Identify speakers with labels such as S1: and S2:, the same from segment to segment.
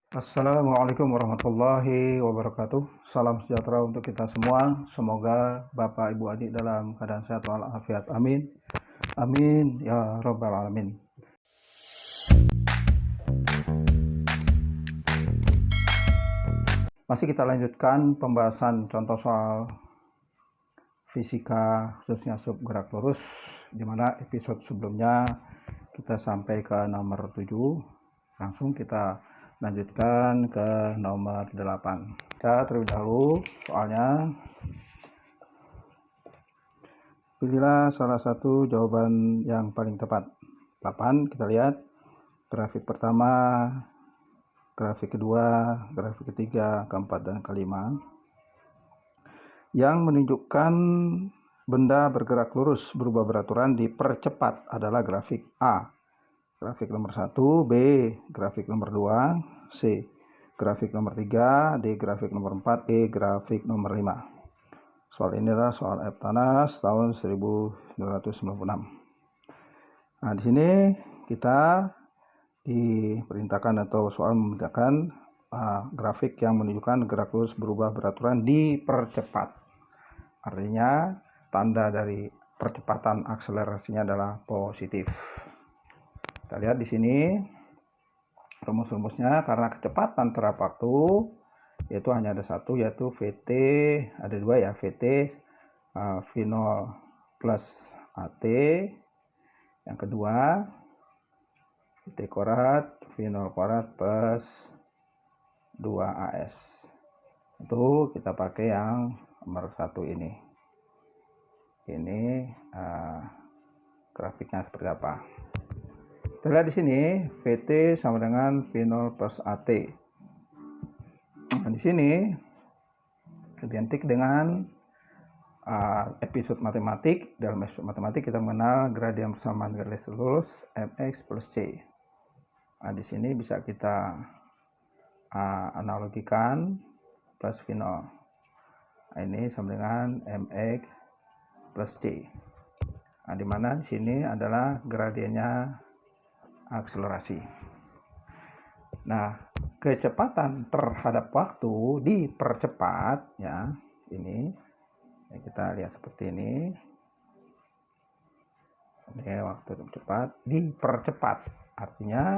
S1: Assalamualaikum warahmatullahi wabarakatuh. Salam sejahtera untuk kita semua. Semoga Bapak Ibu Adik dalam keadaan sehat walafiat. Amin. Amin ya rabbal alamin. Masih kita lanjutkan pembahasan contoh soal fisika khususnya sub gerak lurus, di mana episode sebelumnya kita sampai ke nomor 7. Langsung kita lanjutkan ke nomor 8. Kita terlebih dahulu soalnya. Pilihlah salah satu jawaban yang paling tepat. 8, kita lihat grafik pertama, grafik kedua, grafik ketiga, keempat, dan kelima. Yang menunjukkan benda bergerak lurus berubah beraturan dipercepat adalah grafik A. Grafik nomor 1, B, grafik nomor 2, C, grafik nomor 3, D, grafik nomor 4, E, grafik nomor 5. Soal ini adalah soal Eptanas tahun 1996. Nah, di sini kita diperintahkan atau soal memindahkan grafik yang menunjukkan gerak lurus berubah beraturan dipercepat. Artinya tanda dari percepatan akselerasinya adalah positif. Kita lihat di sini rumus-rumusnya. Karena kecepatan terhadap waktu yaitu hanya ada satu, yaitu VT, ada dua ya, VT V0 plus AT, yang kedua VT kuadrat V0 kuadrat plus 2AS. Itu kita pakai yang nomor 1 ini. Ini grafiknya seperti apa? Kita lihat di sini VT sama dengan V0 plus AT. Nah, di sini identik dengan episode matematik. Dalam episode matematik kita mengenal gradien persamaan garis lurus mx plus c. Nah, di sini bisa kita analogikan plus V0. Nah, ini sama dengan mx plus c. Nah, di mana di sini adalah gradiennya akselerasi. Nah, kecepatan terhadap waktu dipercepat ya. Ini kita lihat seperti ini. Ini waktu cepat dipercepat. Artinya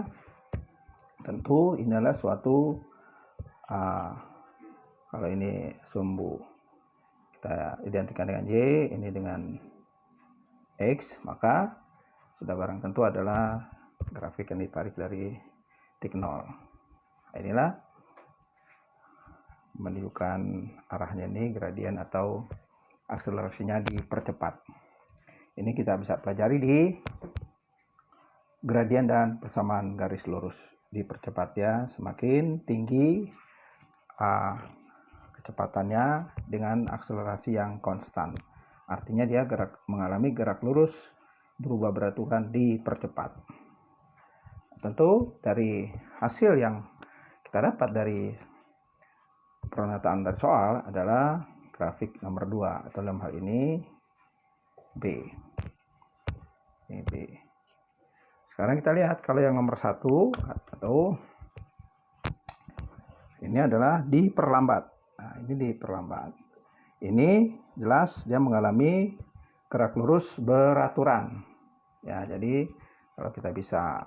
S1: tentu ini adalah suatu kalau ini sumbu kita identikan dengan Y, ini dengan X, maka sudah barang tentu adalah grafik yang ditarik dari titik 0. Nah, inilah menunjukkan arahnya ini gradien atau akselerasinya dipercepat. Ini kita bisa pelajari di gradien dan persamaan garis lurus. Dipercepat ya, semakin tinggi kecepatannya dengan akselerasi yang konstan. Artinya dia mengalami gerak lurus berubah beraturan dipercepat. Tentu dari hasil yang kita dapat dari pernyataan dari soal adalah grafik nomor 2 atau dalam hal ini B. Ini B. Sekarang kita lihat kalau yang nomor 1 atau ini adalah diperlambat. Nah, ini diperlambat. Ini jelas dia mengalami gerak lurus beraturan. Ya, jadi kalau kita bisa,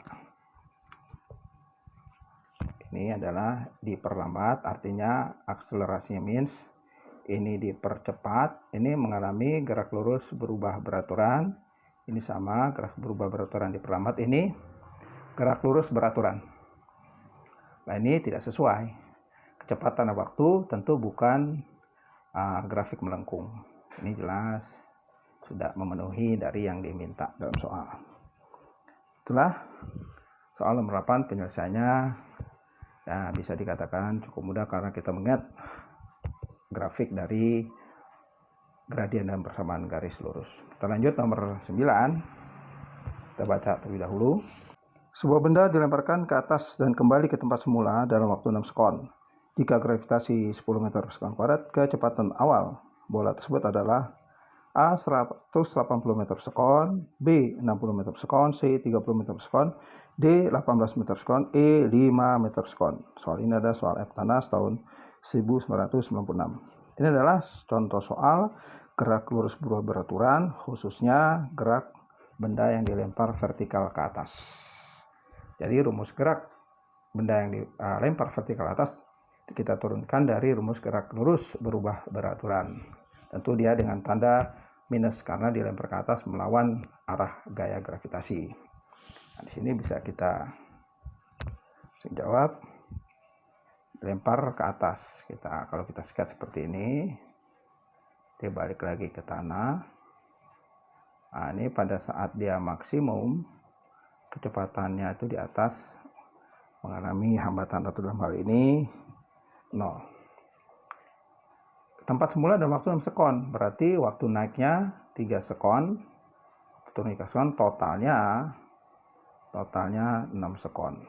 S1: ini adalah diperlambat, artinya akselerasinya means ini dipercepat, ini mengalami gerak lurus berubah beraturan. Ini sama, gerak berubah beraturan diperlambat, ini gerak lurus beraturan. Nah, ini tidak sesuai. Kecepatan waktu tentu bukan grafik melengkung. Ini jelas sudah memenuhi dari yang diminta dalam soal. Setelah soal nomor 8 penyelesaiannya ya bisa dikatakan cukup mudah karena kita mengingat grafik dari gradien dan persamaan garis lurus. Kita lanjut nomor 9. Kita baca terlebih dahulu. Sebuah benda dilemparkan ke atas dan kembali ke tempat semula dalam waktu 6 sekon. Jika gravitasi 10 meter per sekon kuadrat, kecepatan awal bola tersebut adalah A 180 meter per sekon, B 60 meter per sekon, C 30 meter per sekon, D 18 meter per sekon, E 5 meter per sekon. Soal ini adalah soal Eptanas tahun 1996. Ini adalah contoh soal gerak lurus berubah beraturan, khususnya gerak benda yang dilempar vertikal ke atas. Jadi rumus gerak benda yang dilempar vertikal atas kita turunkan dari rumus gerak lurus berubah beraturan. Tentu dia dengan tanda minus karena dilempar ke atas melawan arah gaya gravitasi. Nah, di sini bisa kita jawab lempar ke atas. Kalau kita sketsa seperti ini, dia balik lagi ke tanah. Nah, ini pada saat dia maksimum, kecepatannya itu di atas mengalami hambatan atau dalam hal ini 0. Tempat semula dan waktu 6 sekon, berarti waktu naiknya 3 sekon, turun 3 sekon, totalnya 6 sekon.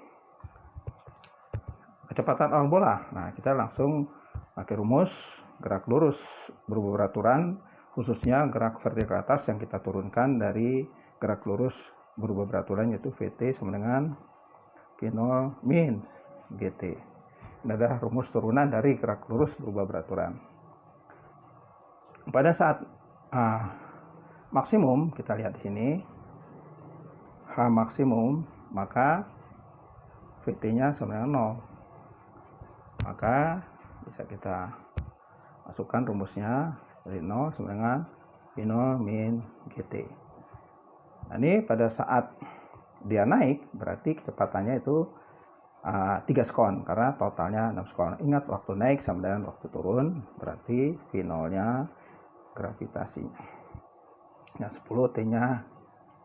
S1: Kecepatan awal bola, nah kita langsung pakai rumus gerak lurus berubah beraturan, khususnya gerak vertikal atas yang kita turunkan dari gerak lurus berubah beraturan, yaitu VT sama dengan V0 min GT. Ini adalah rumus turunan dari gerak lurus berubah beraturan. Pada saat maksimum, kita lihat di sini H maksimum, maka VT-nya sama dengan 0. Maka bisa kita masukkan rumusnya dari 0 sama dengan V0 min GT. Nah, ini pada saat dia naik berarti kecepatannya itu 3 sekon karena totalnya 6 sekon. Ingat, waktu naik sama dengan waktu turun, berarti V0-nya gravitasinya. Nah, 10 T-nya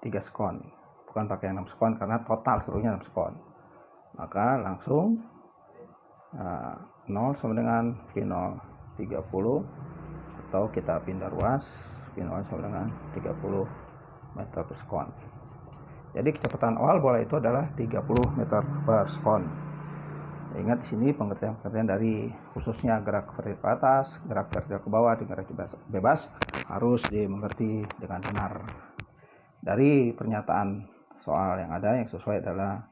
S1: 3 sekon. Bukan pakai 6 sekon karena total seluruhnya 6 sekon. Maka langsung 0 sama dengan V0 30, atau kita pindah ruas, V0 sama dengan 30 meter per sekon. Jadi kecepatan awal bola itu adalah 30 meter per sekon. Ingat di sini pengertian dari khususnya gerak vertikal ke atas, gerak vertikal ke bawah, dan gerak bebas harus dimengerti dengan benar. Dari pernyataan soal yang ada, yang sesuai adalah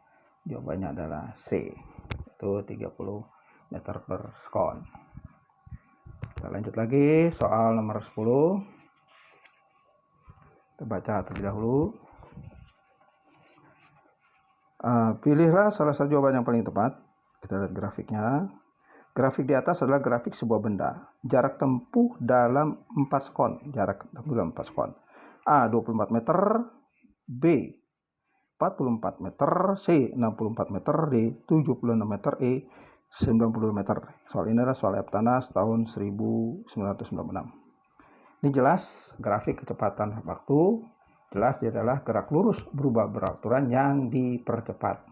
S1: jawabannya adalah C, itu 30 meter per sekon. Kita lanjut lagi soal nomor 10. Kita baca terlebih dahulu. Pilihlah salah satu jawaban yang paling tepat. Kita lihat grafiknya. Grafik di atas adalah grafik sebuah benda. Jarak tempuh dalam 4 sekon. Jarak tempuh dalam 4 sekon. A 24 meter, B 44 meter, C 64 meter, D 76 meter, E 90 meter. Soal ini adalah soal Eptanas tahun 1996. Ini jelas grafik kecepatan waktu. Jelas dia adalah gerak lurus berubah beraturan yang dipercepat.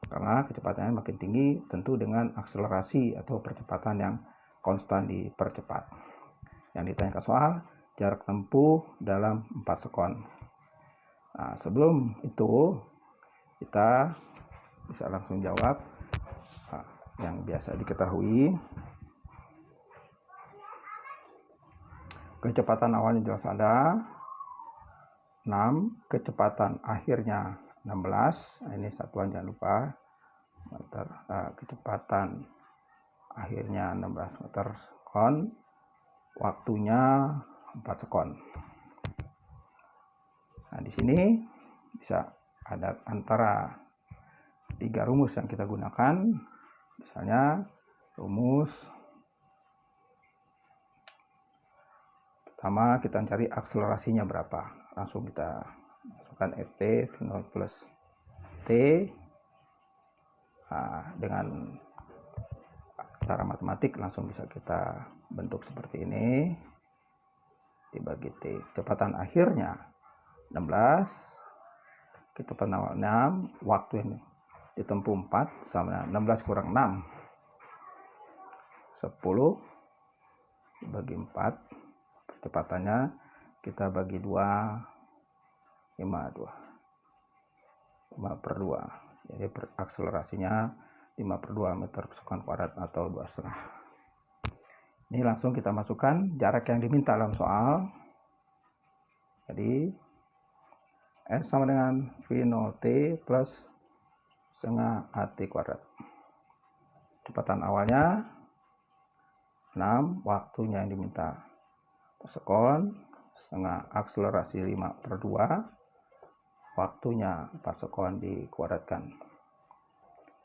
S1: Karena kecepatannya makin tinggi, tentu dengan akselerasi atau percepatan yang konstan dipercepat. Yang ditanyakan soal jarak tempuh dalam 4 sekon. Nah, sebelum itu kita bisa langsung jawab yang biasa diketahui. Kecepatan awalnya jelas ada 6, kecepatan akhirnya 16. Nah, ini satuan jangan lupa meter. Kecepatan akhirnya 16 meter sekon, waktunya 4 sekon. Nah, di sini bisa ada antara 3 rumus yang kita gunakan. Misalnya rumus pertama, kita cari akselerasinya berapa. Langsung kita masukkan Ft V0 plus T. Dengan cara matematik langsung bisa kita bentuk seperti ini. Dibagi T. Kecepatan akhirnya 16, kecepatan awal 6, waktu yang ditempuh 4 sama 16 kurang 6, 10 dibagi 4. Kecepatannya kita bagi 2, 5 per 2. Jadi akselerasinya 5 per 2 meter per sekon kuadrat atau 2,5. Ini langsung kita masukkan jarak yang diminta dalam soal. Jadi S sama dengan V0T plus setengah AT kuadrat. Kecepatan awalnya 6, waktunya yang diminta per sekon, setengah akselerasi 5/2, waktunya 4 sekon dikuadratkan.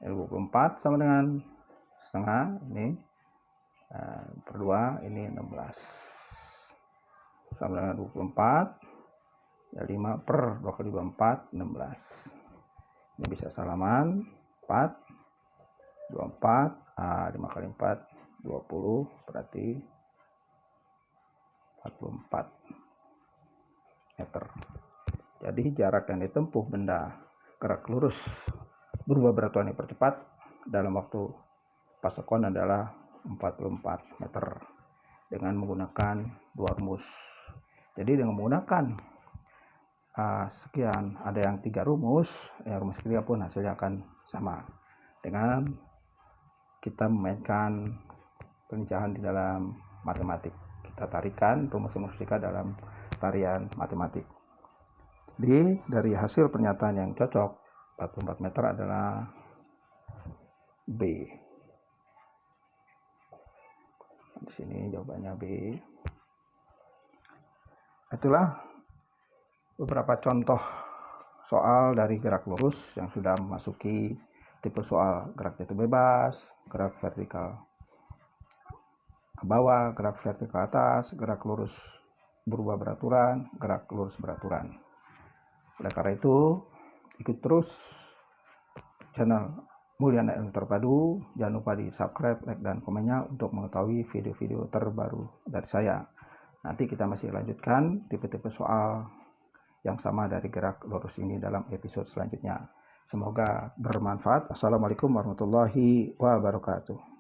S1: 24 sama dengan setengah, ini per 2, ini 16. Sama dengan 24, ya 5 per 2 kali 24, 16. Ini bisa salaman, 4, 24, 5 kali 4, 20, berarti 44 meter. Jadi jarak yang ditempuh benda gerak lurus berubah berat yang dipercepat dalam waktu 4 sekon adalah 44 meter dengan menggunakan 2 rumus. Jadi dengan menggunakan sekian, ada yang 3 rumus, rumus ketiga pun hasilnya akan sama dengan kita memainkan peninjauan di dalam matematik. Kita tarikan rumus-rumus fisika dalam tarian matematik. Dari hasil pernyataan yang cocok 44 meter adalah B. Di sini jawabannya B. Itulah beberapa contoh soal dari gerak lurus yang sudah memasuki tipe soal gerak jatuh bebas, gerak vertikal ke bawah, gerak vertikal atas, gerak lurus berubah beraturan, gerak lurus beraturan. Oleh karena itu, ikut terus channel Mulyana Ilmu Terpadu. Jangan lupa di subscribe, like, dan komennya untuk mengetahui video-video terbaru dari saya. Nanti kita masih lanjutkan tipe-tipe soal yang sama dari gerak lurus ini dalam episode selanjutnya. Semoga bermanfaat. Assalamualaikum warahmatullahi wabarakatuh.